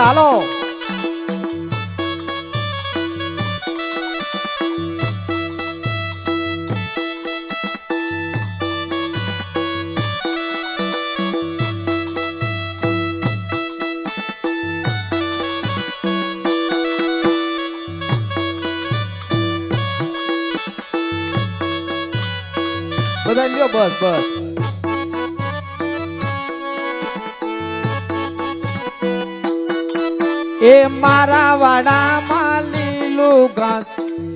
હાલો બધા લ્યો બસ બસ એ મારા વાડામાં લીલું ઘાસ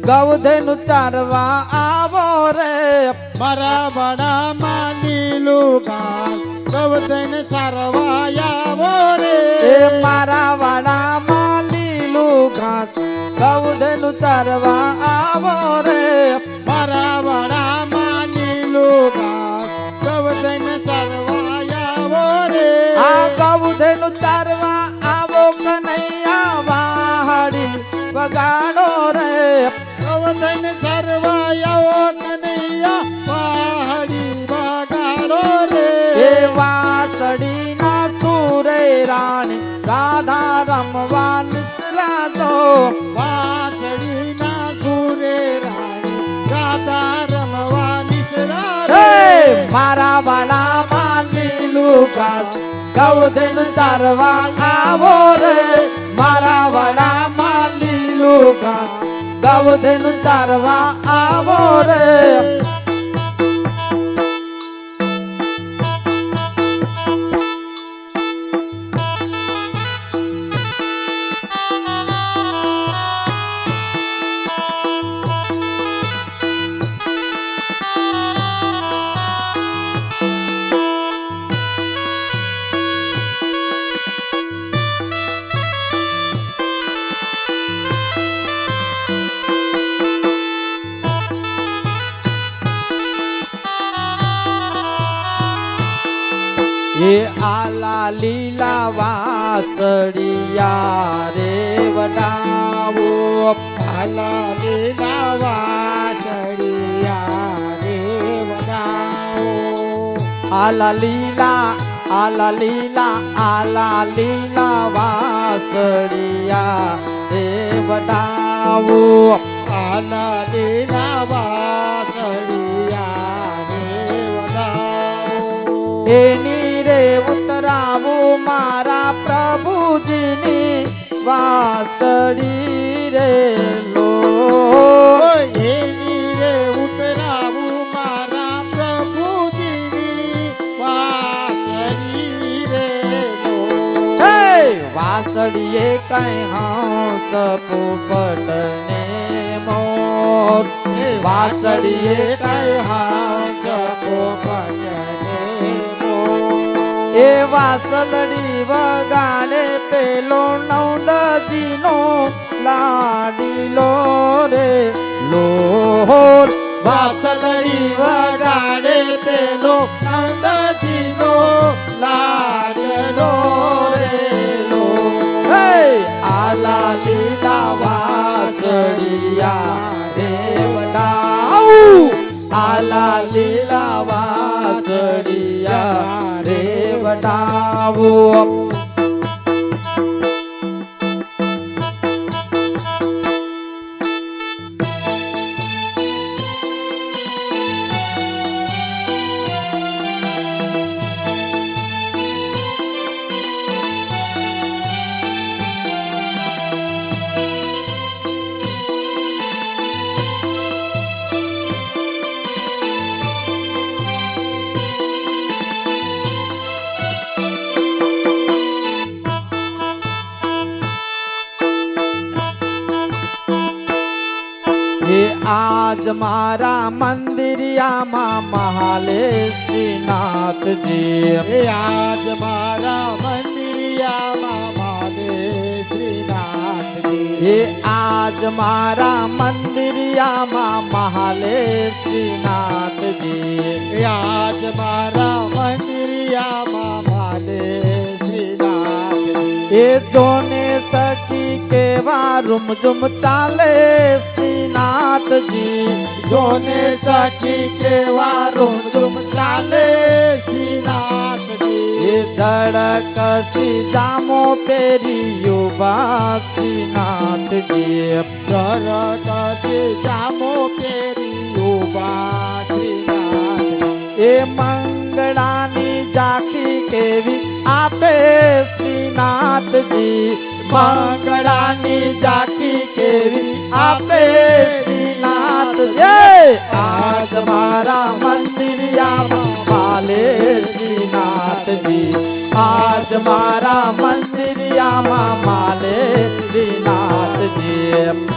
ગૌધેનું ચારવા આવો રે મારા વાડામાં લીલું ઘાસ ગૌધન સારવા આવો રે એ મારા વાડામાં લીલું ઘાસ ગૌધેનું ચારવા આવો રે મારા વાડામાં લીલું ઘાસ ગૌધન સારવા આવો રે આ ગૌધેનું ચારવા આવો કનૈયા વાહડી વગાડો રે ગૌધન સારવા આવો કનૈયા પહાડી વગાડો રે એ વાસડીના સુરે રાણી રાધા રમવા નિસરાતો વાસળીના સુરે રાણી રાધા રમવા નિસરા હે મારા વાડામાં લીલું ઘાસ ગૌધન ચારવા આવો રે મારા વાડામાં લીલું ઘાસ ગૌધન ચારવા આવો રે એ આલા લીલા વાસળિયા રે વડાવો આલા લીલા વાસળિયા રે વડાવો આલા લીલા વાસળિયા રે વડાવો આલા લીલા વાસળિયા રે વડાવો એની રે ઉતરાવું મારા પ્રભુજીની વાસળી રે લો એની રે ઉતરાવું મારા પ્રભુજીની વાસળી રે હે વાસળીએ કઈ હંસ પોપટને મોર વાસળીએ કઈ હંસ પોપટને એ વાસલડી વગાડે પેલો નવલજીનો લાડીલો રે લોર વાસલડી વગાડે પેલો નવલજીનો લાડલો રે લો હે આલા લીલા વાસળિયા રે વડાવું આલા લીલા વાસળિયા રે વડાવો हे आज मारा मंदिरियाમાં महाले श्रीनाथ जी हे आज मारा मंदिरियाમાં महाले श्रीनाथ जी हे आज मारा मंदिरियाમાં महाले श्रीनाथ जी हे आज मारा मंदिरियाમાં महाले श्रीनाथ जी એ જોને સખી કેવા રૂમઝુમ ચાલે શ્રીનાથજી જોને સખી કેવા રૂમઝુમ ચાલે શ્રીનાથજી એ ઝડકસી જામો પેરીયો શ્રીનાથજી ધરતસી જામો પેરી ઉભા શ્રીનાથજી એ મંગળાની ઝાંખી કેવી આપે શ્રીનાથજી મંગળાની ઝાંખી કેવી આપે શ્રીનાથજી આજ મારા મંદિરિયામાં પાલે શ્રીનાથજી આજ મારા મંદિરિયામાં માલે શ્રીનાથજી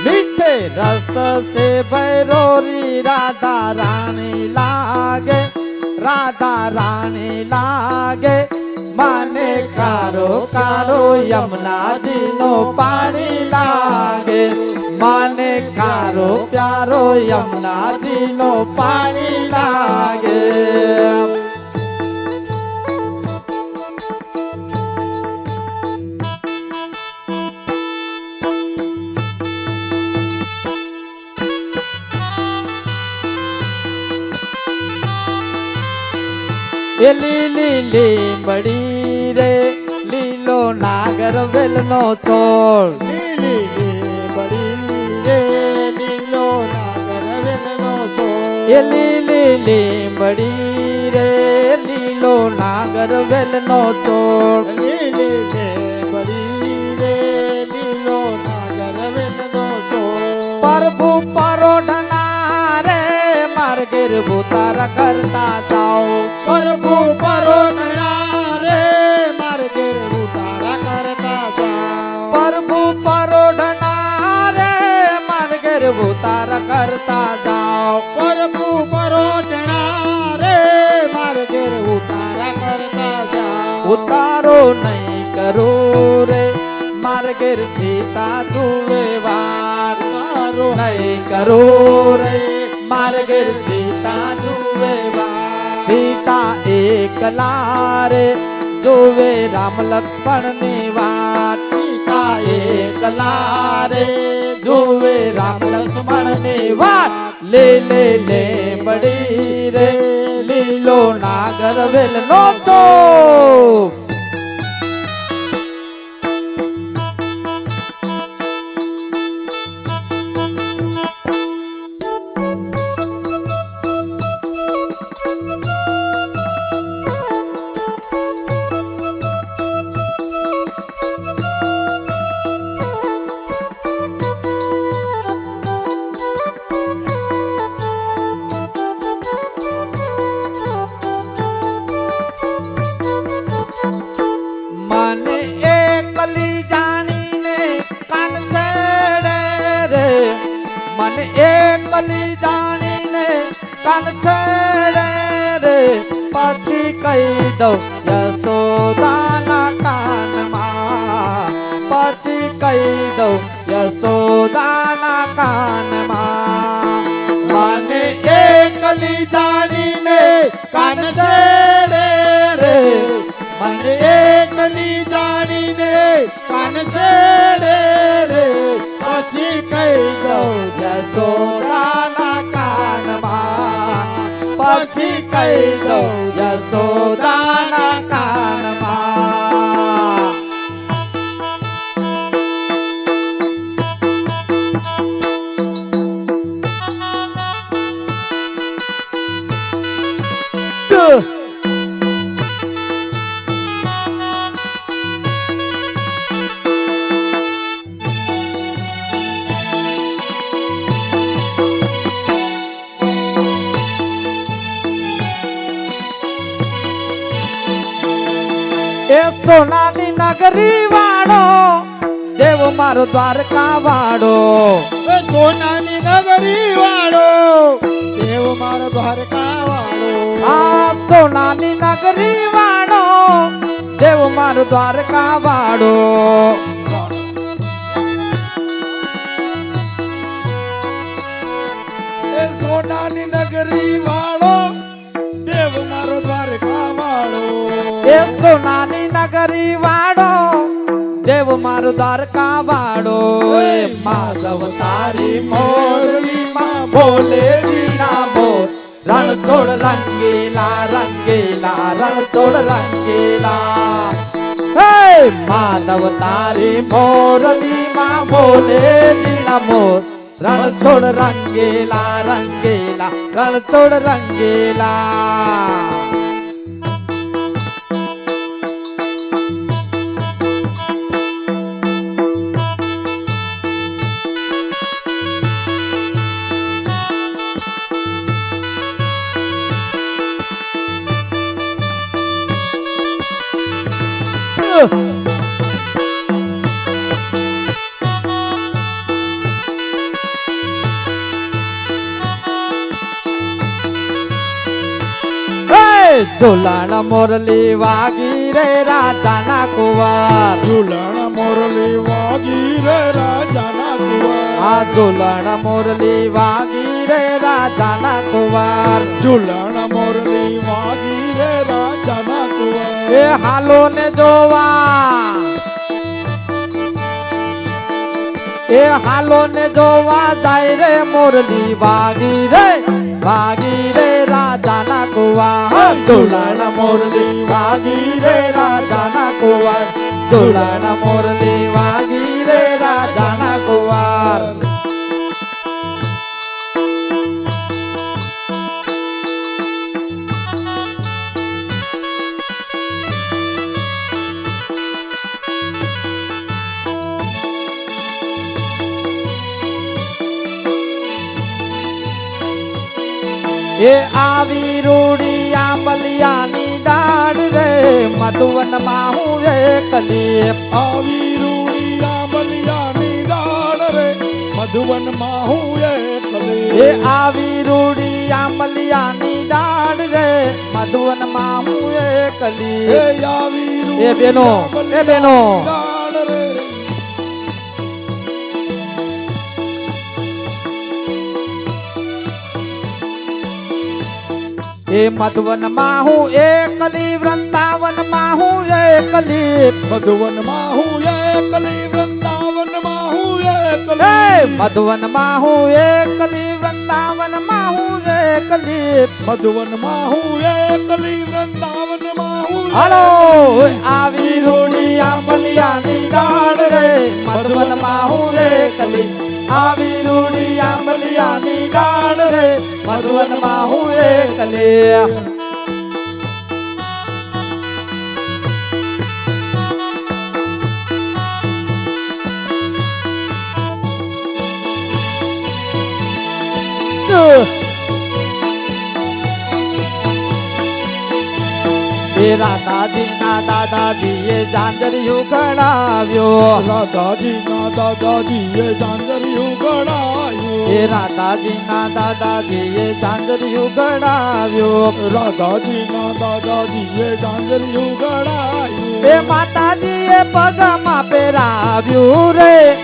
मीठे रस से भैरोरी राधा रानी लागे राधा रानी लागे माने कारो कारो यमुना जी नो पानी लागे माने कारो प्यारो यमुना जी नो पानी लागे એ લીલી લીંબડી રે લીલો નાગર વેલનો તોળ લીલી બડી રે લીલો નાગર વેલનો સોળ એ લીલી લીંબડી રે લીલો નાગર વેલનો તોળ લીલી બડી રે લીલો નાગર વેલનો સોળ પ્રભુ પરોઢના રે માર્ગેર ભૂતાર કરતા જાઓ પ્રભુ પરોઢના રે માર્ગે ઉતારા કરતા જાઓ પ્રભુ પરોઢના રે માર્ગેર ભૂતાર કરતા જાઓ પ્રભુ પરોઢના રે માર્ગે ઉતારા કરતા જાઓ ઉતારો નહીં કરો રે માર્ગેર સીતા જુએ વાર ઉતારો નહીં કરો રે માર્ગેર સીતા જુએ વાર સીતા એકલા રે જોવે રામ લક્ષ્મણ ની વાત સીતા એકલા રે જોવે રામ લક્ષ્મણ ની વાત લે લે લે બડી રે લીલો નાગર વેલ નો છો મને એકલી જાણીને કાન છેડે રે મને એકલી જાણીને કાન છેડે રે પછી કહી દઉં યશોદાના કાનમાં પછી કહી દઉં યશોદાના કાનમાં મને એકલી જાણીને કાન છેડે રે મને એકલી જાણીને કાન છેડે રે પછી કહી દઉં યશોદાના કાનમાં પછી કહી દઉં યશોદાના કાનમાં એ સોનાની નગરી વાળો દેવ મારો દ્વારકા વાળો સોનાની નગરી વાળો દેવ મારો દ્વારકા વાળો આ સોનાની નગરી વાળો દેવ મારો દ્વારકા વાળો સોનાની નગરી વાળો દેવ મારો દ્વારકા વાળો એ સોનાની નગરી વાળો દેવ મારો દ્વારકા વાળો એ માધવ તારી મોરલીમાં બોલે જીના બોલ રણછોડ રંગીલા રંગીલા રણછોડ રંગીલા હે માધવ તારી મોરલીમાં બોલે જીના બોલ રણછોડ રંગીલા રંગીલા રણછોડ રંગીલા ઝુલણ મોરલી વાગી રે રાજાના કુંવર ઝુલણ મોરલી વાગી રે રાજાના કુંવર આ ઝુલણ મોરલી વાગી રે રાજાના કુંવર ઝુલણ મોરલી વાગી રે રાજાના કુંવર એ હાલો ને જોવા એ હાલો ને જોવા જાય રે મોરલી વાગી રે રાજાના કુંવર ઝુલણ મોરલી વાગી રે રાજાના કુંવર ઝુલણ મોરલી વાગી રે રાજાના કુંવર એ આવી રૂડી આંબલિયાની ડાળ રે મધુવનમાં હું એકલી આવી રૂડી આંબલિયાની ડાળ રે મધુવનમાં હું એકલી એ આવી રૂડી આંબલિયાની ડાળ રે મધુવનમાં હું એકલી એ આવી રૂડી એ બેનો ડાળ રે એ મધુવનમાં હું એકલી વૃંદાવનમાં હું એકલી મધુવનમાં હું એકલી વૃંદાવનમાં હું એ એકલી મધુવનમાં હું એકલી વૃંદાવનમાં હું એકલી મધુવનમાં હું એકલી વૃંદાવનમાં હું હાલો આવી રૂડી આંબલિયાની ડાળ રે મધુવનમાં હું એકલી આવી રૂડી આંબલિયાની ડાળ રે મધુવનમાં હું એકલી એ રાધાજીના દાદાજીએ જાંજરિયું ઘડાવ્યો રાધાજીના દાદાજીએ જાંજરિયું ઘડાવ્યું એ રાધાજીના દાદાજીએ જાંજરિયું ઘડાવ્યો રાધાજીના દાદાજીએ જાંજરિયું ઘડાવ્યું એ માતાજીએ પગમાં પહેરાવ્યું રે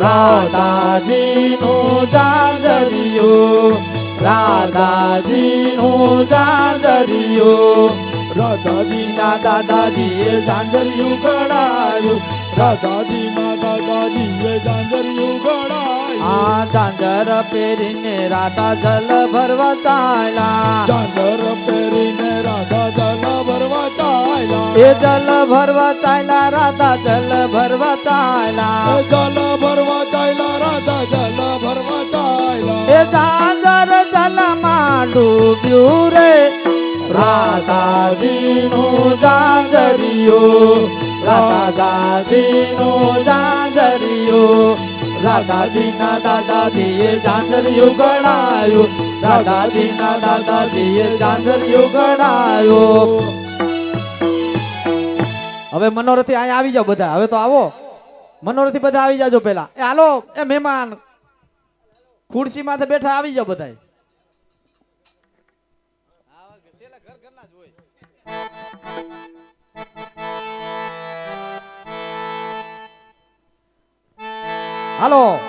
રાધાજીનું જાંજરિયું રાધાજીનું જાંજરિયું રાધાજીના દાદાજીએ જાંજરિયું ઘડાવ્યું રાધાજીના દાદાજીએ જાંજરિયું ઘડાવ્યું આ ઝાંઝર પહેરીને રાધા જલ ભરવા ચાલ્યા ઝાંઝર પહેરીને રાધા જલ ભરવા ચાલ્યા એ જલ ભરવા ચાલ્યા રાધા જલ ભરવા ચાલ્યા જલ ભરવા ચાલ્યા રાધા જલ ભરવા ચાલ્યા એ ઝાંઝર જલમાં ડૂબ્યું રે રાધાજીનું જાંજરિયું રાધાજીનું જાંજરિયું રાધાજીના દાદાજીએ જાંજરિયું ઘડાયું રાધાજીના દાદાજીએ જાંજરિયું ઘડાયું હવે મનોરથી અહીંયા આવી જાઓ બધા હવે તો આવો મનોરથી બધા આવી જાજો પેલા એ હાલો એ મહેમાન ખુરશી માથે બેઠા આવી જાઓ બધા હાલો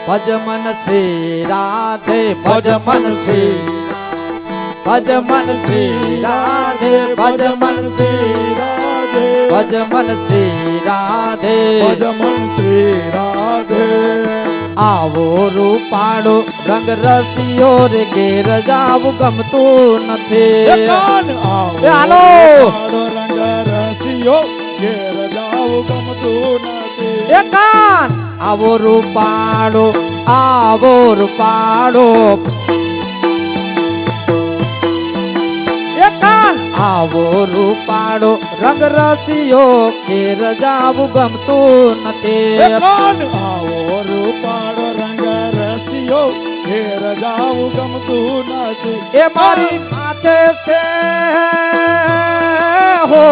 ભજ મન શ્રી રાધે ભજ મન શ્રી ભજ મન શ્રી રાધે ભજ મન શ્રી રાધે ભજ મન શ્રી રાધે ભજ મન શ્રી રાધે આવો રૂપાળો રંગ રસિયો રે ઘેર જાવું ગમતું નથી કાન આવો એ હાલો. કાળો રંગ રસિયો ઘેર જાવું ગમતું નથી એ કાન આવો રૂપાળો એ કાન આવો રૂપાળો રંગ રસિયો ઘેર જાવું ગમતું નથી કાન આવો રૂપાળો રંગ રસિયો ઘેર જાવું ગમતું નથી એ મારી માથે છે હો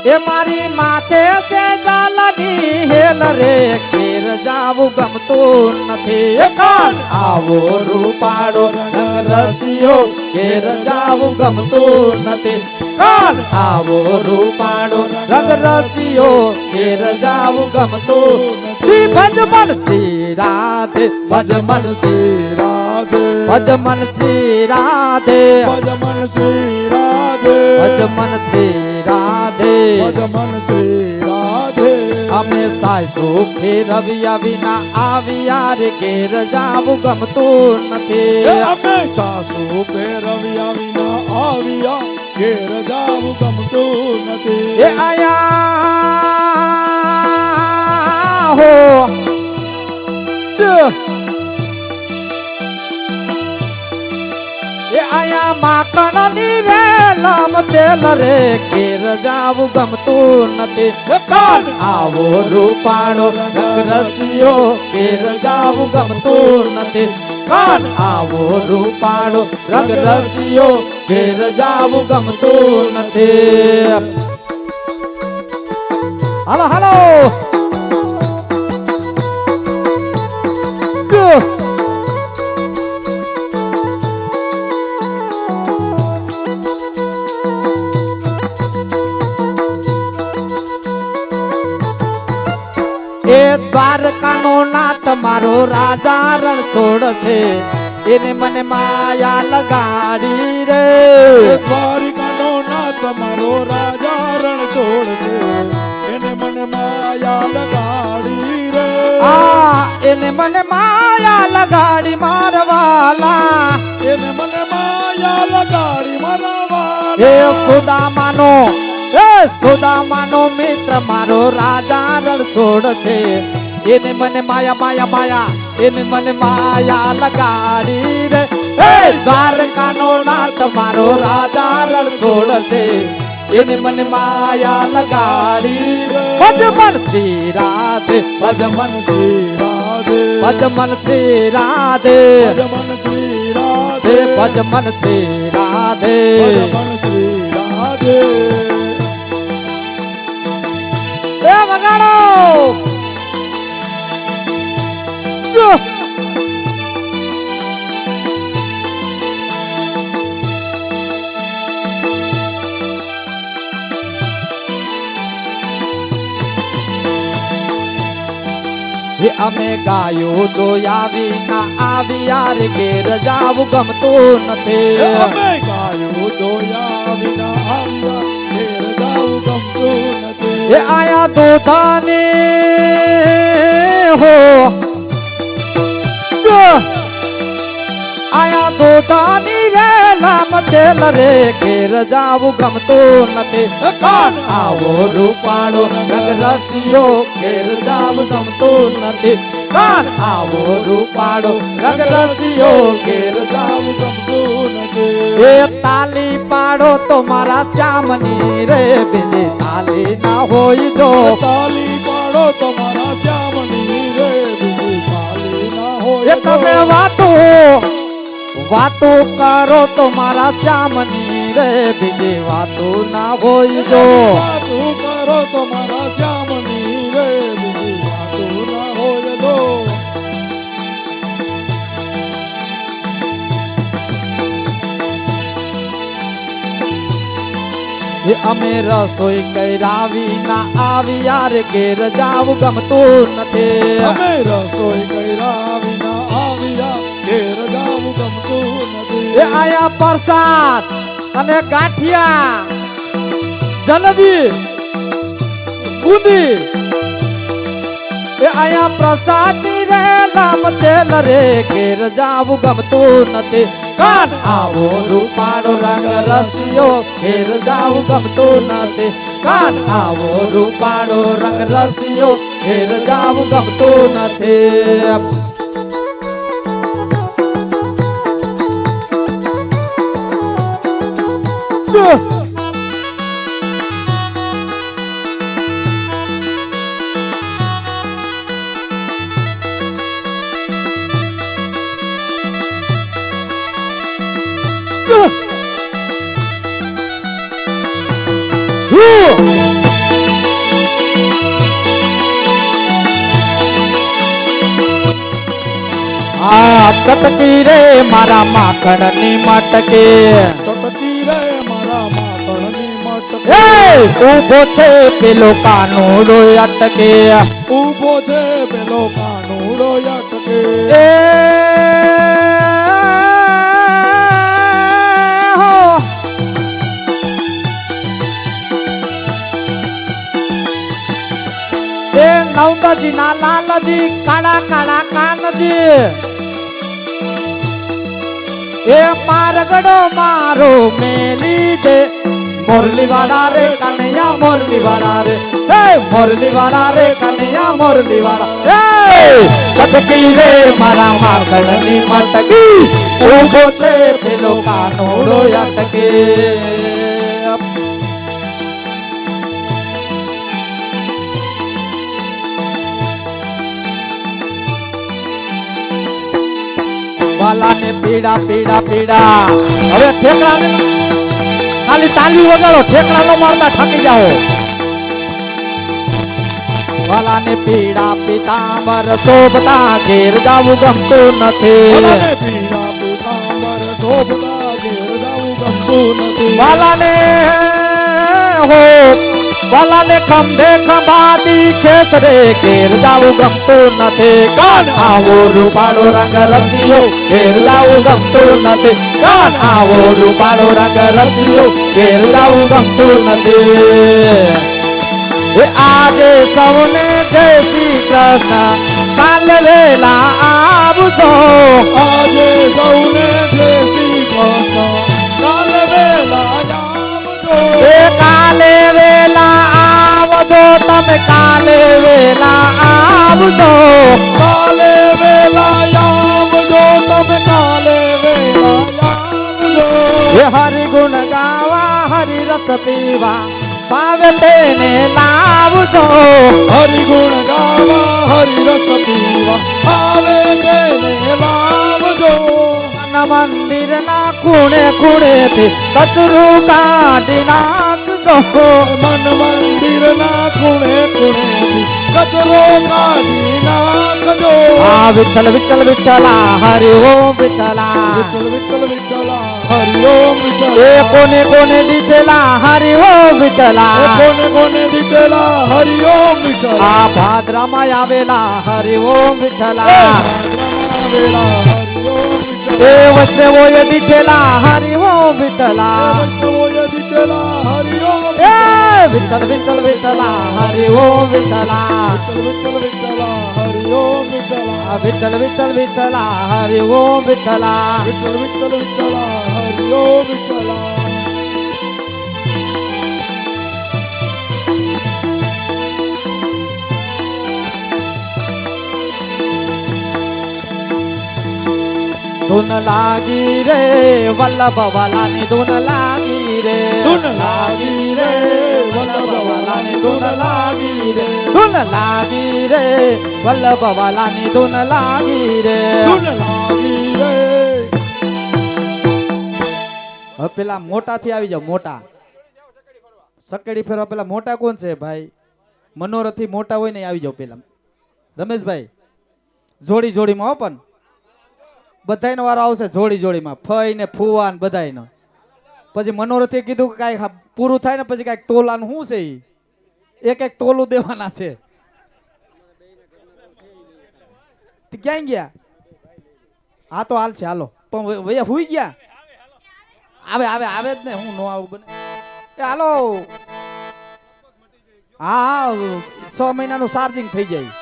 એ મારી માથે છે જાલની હેલ રે ઘેર જાવું ગમતું નથી એ કાન આવો રૂપાળો રંગ રસિયો ઘેર જાવું ગમતું નથી કાન આવો રૂપાળો રંગ રસિયો ઘેર જાવું ગમતું નથી ભજ મન શ્રી રાધે ભજ મન શ્રી રાધે ભજ મન શ્રી રાધે ભજ મન શ્રી રાધે ભજ મન શ્રી રાધે ભજ મન શ્રી રાધે અમે સાસુ ફેરવ્યા વિના આવ્યા રે ઘેર જાવું ગમતું એ નથી અમે સાસુ ફેરવ્યા વિના આવ્યા ઘેર જાવું ગમતું નથી એ આયા હો એ આયા માખણની રે લામ તેલ રે ઘેર જાવું ગમતું નથી એ કાન આવો રૂપાળો રંગ રસિયો ઘેર જાવું ગમતું નથી કાન આવો રૂપાળો રંગ રસિયો ઘેર જાવું ગમતું નથી હાલો હાલો એ દ્વારકાનો નાથ મારો રાજા રણ છોડ છે એને મને માયા લગાડી રે દ્વારિકાનો નાથ મારો રાજા રણ છોડ છે એને મને માયા લગાડી રે આ એને મને માયા લગાડી મારવાલા એને મને માયા લગાડી એ મરવાલા સુદામાનો સુદામાનો મિત્ર મારો રાજા રણ છોડ છે એને મને માયા એને મને માયા લગાડી રે હે દ્વારકાનો નાથ મારો રાજા રણ છોડ છે એને મને માયા લગાડી રે ભજ મન શ્રી રાધે ભજ મન શ્રી રાધે ભજ મન શ્રી રાધે ભજ મન શ્રી રાધે હે ભજ મન શ્રી રાધે ભજ મન શ્રી રાધે એ વગાડો હે અમે ગાયો દોયા વિના આવ્યા રે ઘેર જાવું ગમતું એ નથી અમે ગાયું દોયા વિના આવ્યા ઘેર જાવું ગમતું નથી એ આયા દોધાની હો આયા દોધાની રે લામ છેલ રે ઘેર જાવું ગમતું નથી કાન આવો રૂપાળો રંગ રસિયો ઘેર જાવું ગમતું નથી કાન આવો રૂપાળો રંગ રસિયો ઘેર જાવું ગમતું નથી એ તાલી પાડો તો મારા શ્યામની રે બીજી તાલી ના હોય જો તાલી પાડો તમારા શ્યામની રે બીજી તાલી ના એ હોય તમે વાતો કરો તો મારા શ્યામની રે બીજી વાતો ના હોય જો વાતું કરો તમારા શ્યામની રે બીજી વાતું ના હોય જો એ અમે રસોઈ કર્યા વિના આવ્યા રે ઘેર જાવું ગમતું નથી. અમે રસોઈ કર્યા વિના આવ્યા ઘેર જાવું ગમતું નથી. એ આયા પ્રસાદ અને ગાંઠિયા જલેબી બુંદી એ આયા પ્રસાદ ની રે લામ ચેલ રે ઘેર જાવું ગમતું નથી. કાન આવો રૂપાળો રંગ રસિયો ઘેર જાવું ગમતું નથી. કાન આવો રૂપાળો રંગ રસિયો ઘેર જાવું ગમતું નથી. આ ચટકી રે મારા માખણ ની મટકે ચટકી રે મારા માખણની મટકે. એ ઊભો છે પેલો કાનુડો અટકે ઊભો છે પેલો કાનુડો અટકે. એ હો એ નવદાજી ના લાલજી કાળા કાળા કાનજી એ મારગડો મારો મેલી દે મોરલી વાળા રે કનૈયા મોરલી વાળા રે હે મોરલી વાળા રે કનૈયા મોરલી વાળા હે ચટકી રે મારા માખણની મટકી ઊભો છે પેલો કાનોડો અટકે. વાલાને પીડા પીડા પીડા હવે ઠેકડા ખાલી તાલી વગાડો ઠેકડા નો મારતા થાકી જાઓ. વાલાને પીડા પીતાંબર શોભતા ઘેર જાવું ગમતું નથી. ભલાને પીળા પીતાંબર શોભતા ઘેર જાવું ગમતું નથી. વાલાને હો વાલાને ખંભે ખંભાતી ખેતરે ઘેર જાવું ગમતું નથી. કાન આવો રૂપાળો રંગ રસિયો ઘેર જાવું ગમતું નથી. કાન આવો રૂપાળો રંગ રસિયો ઘેર જાવું ગમતું નથી. એ આજે સૌને જય શ્રી કૃષ્ણ કાલે વેલા આવજો. આજે સૌને જય શ્રી કૃષ્ણ કાલે વેલા આવજો. એ કાલે વેલા આવજો તમે કાલે વેલા આવજો. કાલે વેલા આવજો તમે કાલે વેલા આવજો. એ હરિ ગુણ ગાવા હરિ રસ પીવા પાવે તેને લાવજો. હરિ ગુણ ગાવા હરિ રસ પીવા આવે તેને લાવજો. મંદિર ના ખૂણે ખૂણે થી કચરું કાઢી નાખજો. મન મંદિર ના ખૂણે ખૂણેથી કચરો કાઢી નાખજો. આ વિઠ્ઠલ વિઠ્ઠલ વિઠ્ઠલા હરિ ઓમ વિઠ્ઠલા વિઠ્ઠલ વિઠ્ઠલ વિઠ્ઠલા હરિ ઓમ એ વિઠ્ઠલા. કોને કોને દીધેલા હરિ ઓમ વિઠ્ઠલા. કોને કોને દીધેલા હરિ ઓમ વિઠ્ઠલા. આ ભાદ્રામાં આવેલા હરિ ઓમ વિઠ્ઠલા. આવેલા હરિ ઓમ એ વિઠ્ઠલા. વૈષ્ણવોએ દીધેલા હરિ ઓમ વિઠ્ઠલા. વૈષ્ણવોએ દીધેલા હરિ ઓમ એ વિઠ્ઠલ વિઠ્ઠલ વિઠ્ઠલા હરિ ઓમ વિઠ્ઠલા. વિઠ્ઠલ વિઠ્ઠલા હરિ ઓમ વિઠ્ઠલા. આ વિઠ્ઠલ વિઠ્ઠલ વિઠ્ઠલા હરિ ઓમ વિઠ્ઠલા. વિઠ્ઠલ વિઠ્ઠલ વિઠ્ઠલા હરિ ઓમ વિઠ્ઠલા. ધૂન લાગી રે વલ્લભ વાલાની ધૂન લાગી રે. ધૂન લાગી રે વલ્લભ વાલાની ધૂન લાગી રે. ધૂન લાગી રે વલ્લભ વાલાની ધૂન લાગી રે. ધૂન લાગી રે. હવે પેલા મોટા થી આવી જાવ મોટા સકડી ફેરવા પેલા મોટા કોણ છે ભાઈ મનોરથી મોટા હોય ને આવી જાવ પેલા રમેશભાઈ જોડી જોડીમાં હો પણ બધાયનો વારો આવશે જોડી જોડીમાં ફઈ ને ફુવા ને બધાયનો પછી મનોરથે કીધું કે કાંઈ પૂરું થાય ને પછી કઈક તોલાનું શું છે ઈ? એક એક તોલું દેવાના છે. તે ક્યાં ગયા? હા તો હાલ છે હાલો. પણ ભૈયા હુઈ ગયા? આવે આવે આવે જ ને, હું નો આવું બને. એ હાલો. હા હા 6 મહિનાનું ચાર્જિંગ થઈ જાય.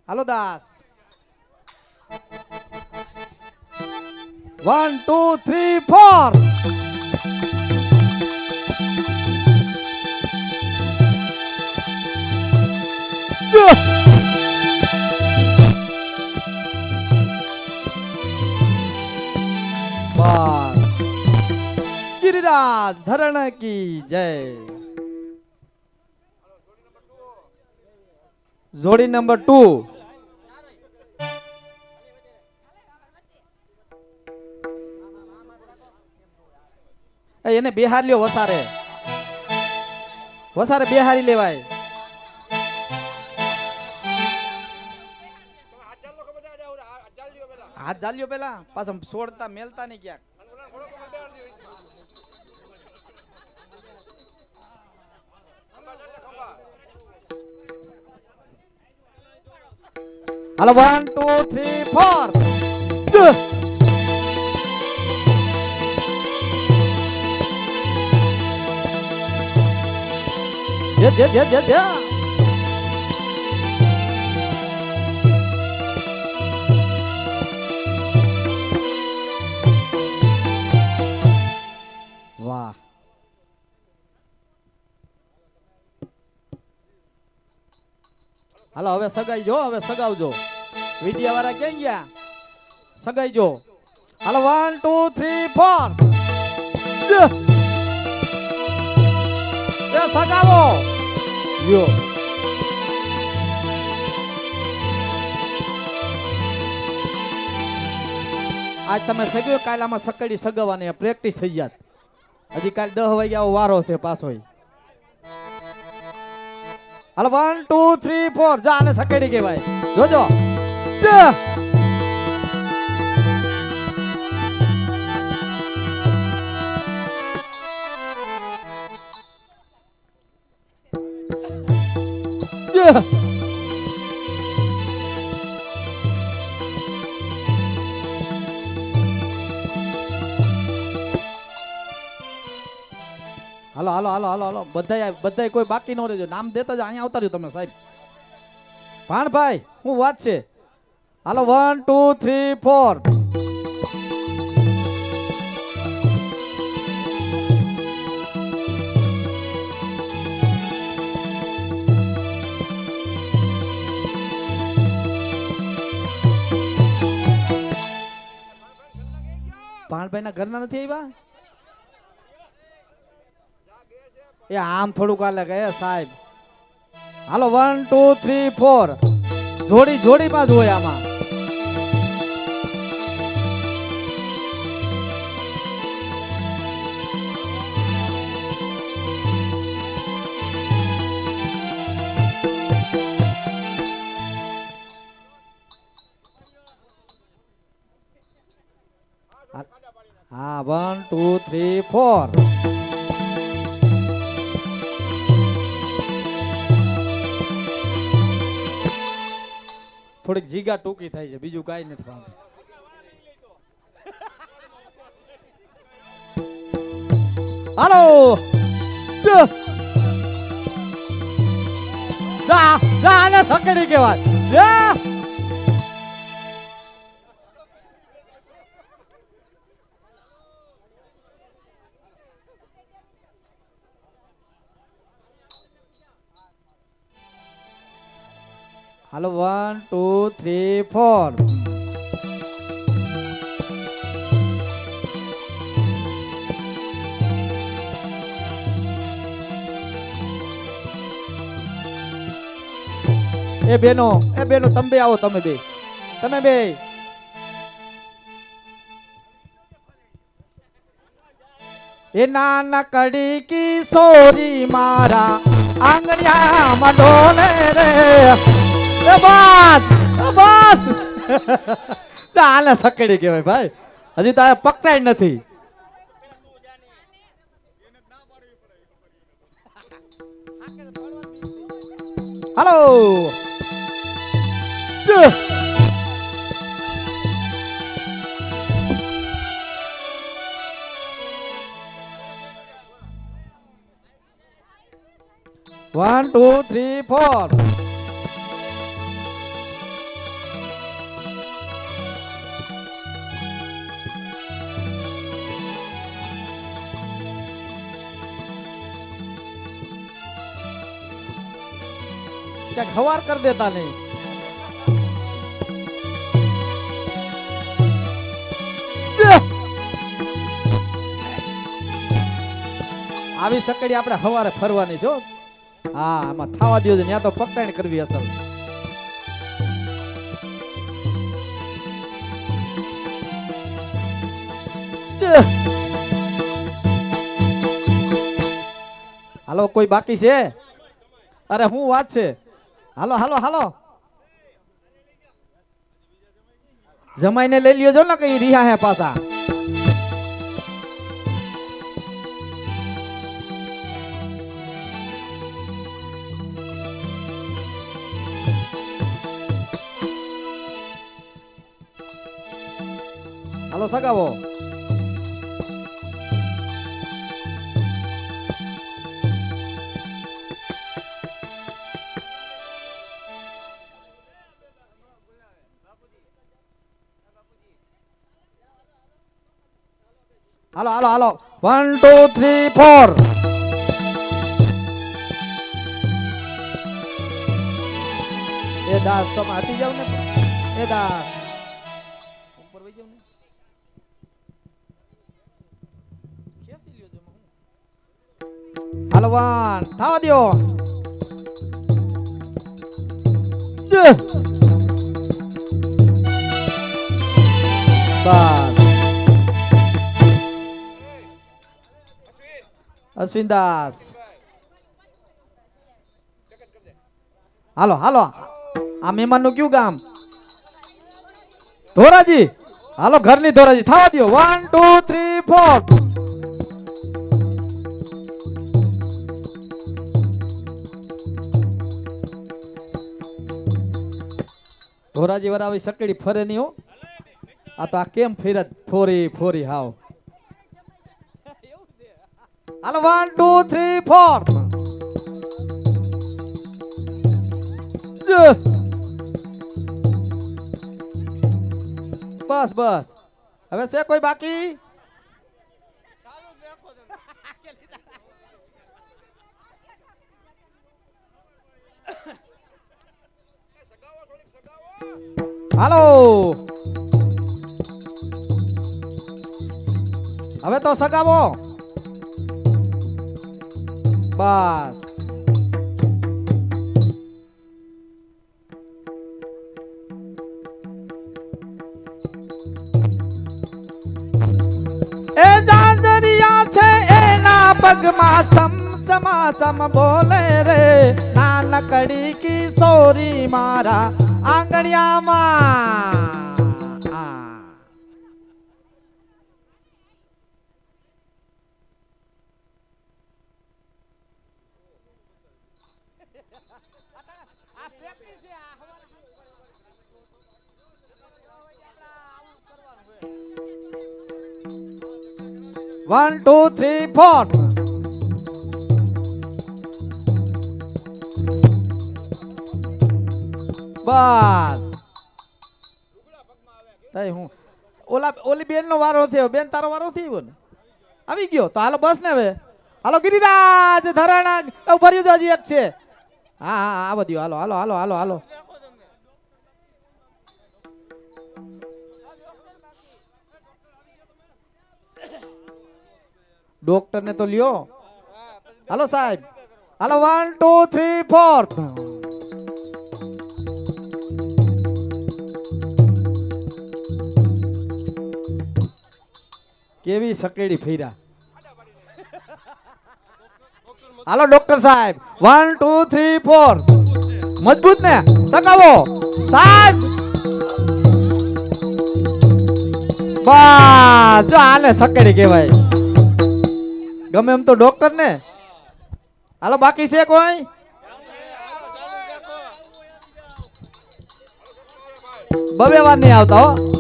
હાલો દાસ. 1 2 3 4. गिरिराज धरण की जय. जोड़ी नंबर 2. એને બિહાર લ્યો વસારે. વસારે બિહારી લેવાય. હાથ જાલ્યો પેલા પાછા છોડતા મેલતા નહીં ક્યાંક. હાલો 1 2 3 4. વાહ. હાલો હવે સગાઈ જો, હવે સગાવજો. વિડિયા વાળા ક્યાં ગયા? સગાઈ જો. હાલો 1 2 3 4. સગાવો યો. આજ તમે સગ્યો, કાલ આમાં સકડી સગાવવાની પ્રેક્ટિસ થઈ જાત. હજી કાલ 10 વાગ્યા વારો છે પાછો. હાલો 1 2 3 4. જા આને સકડી કહેવાય. જોજો. હાલો હાલો હાલો હાલો હાલો બધાય કોઈ બાકી ન રહેજો. નામ દેતા જ અહીંયા આવતા રહ્યો તમે સાહેબ. ભાણભાઈ હું વાત છે. હાલો 1 2 3 4. ભાણભાઈ ના ઘરના નથી આવ્યા? એ આમ થોડુંક હાલે કે સાહેબ. હાલો 1 2 3 4. જોડી જોડીમાં જ હોય આમાં. હા 1 2 3 4. થોડીક જીગા ટૂંકી થાય છે, બીજું કાંઈ નથી પામતું. હાલો જા જા આને સકડી કહેવાય. જા હાલો 1 2 3 4. એ બેનો તમે બે આવો. તમે બે એ નાનકડી કિશોરી મારા આંગણિયામાં ડોલે રે એ બસ હાલે સકડી કહેવાય ભાઈ, હજી તો આ પકડાય નથી. હાલો 1 2 3 4 क्या खवार कर देता नहीं. આવી સકડી આપણે હવારે ફરવાની છો. હા આમાં થાવા દો, ત્યાં તો પકડાણ કરવી અસલ. હાલો કોઈ બાકી છે? અરે હું વાત છે. હાલો હાલો હાલો જમાઈને લઈ લ્યો જો ને કઈ રિહા હે પાછા. હાલો સગાવો. હાલો હાલો હાલો 1 2 3 4 એ દાસ તમે હટી જાવ ને. એ દાસ ઉપર વઈ જાવ ને. ખેસી લ્યો જો હું. હાલો 1 થાવા દ્યો. બસ અશ્વિન દાસ. હાલો હાલો આ મહેમાન નું કયું ગામ? ધોરાજી. હાલો ઘરની ધોરાજી થવા દો. 1 2 3 4 ધોરાજી વાળા આવી સકડી ફરે નહીં હો. આ તો આ કેમ ફેરત ફોરી ફોરી હાવ. હાલો 1 2 3 4 બસ બસ હવે છે કોઈ બાકી? હાલો હવે તો સગાવો. બસ એ જાંજરિયા છે એના પગમાં ચમ બોલે રે નાનકડી કિશોરી મારા આંગણિયામાં. One, two, three, four. બસ તઈ હું ઓલી બેન નો વારો થયો. બેન તારો વારો થયો ને આવી ગયો તો હાલો બસ ને હવે. હાલો ગિરિરાજ ધરાણા ભર્યું તો હજી એક છે. હા હા આ બધું હાલો હાલો હાલો હાલો હાલો. ડોક્ટર ને તો લ્યો. હાલો સાહેબ હાલો 1 2 3 4 કેવી સકેડી ફેરા. હાલો ડોક્ટર સાહેબ 1 2 3 4 મજબૂત ને સકાવો સાહેબ બા જો આને સકેડી કહેવાય ગમે એમ તો ડોક્ટર ને હાલો બાકી છે કોઈ બબે વાર નહીં આવતા હો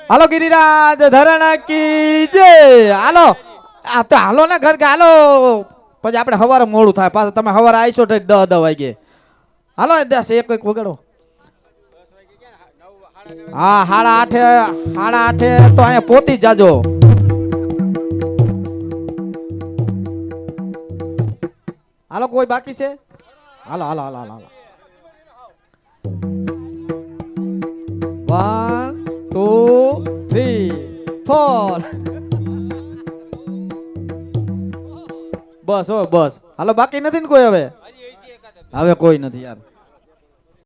હાલો ગિરિરાજ ધરણ કી જય હાલો આ તો હાલો ને ઘર કે હાલો પછી આપણે સવારે મોડું થાય પાછું તમે સવારે આવીશો તો 10 વાગે હાલો 10 એક વગાડો હા 8:30 તો અહીંયા પોતી જાજો હાલો કોઈ બાકી છે હાલો હાલો હાલો હાલો 1 2 3 4 બસ હો બસ હાલો બાકી નથી ને કોઈ હવે કોઈ નથી યાર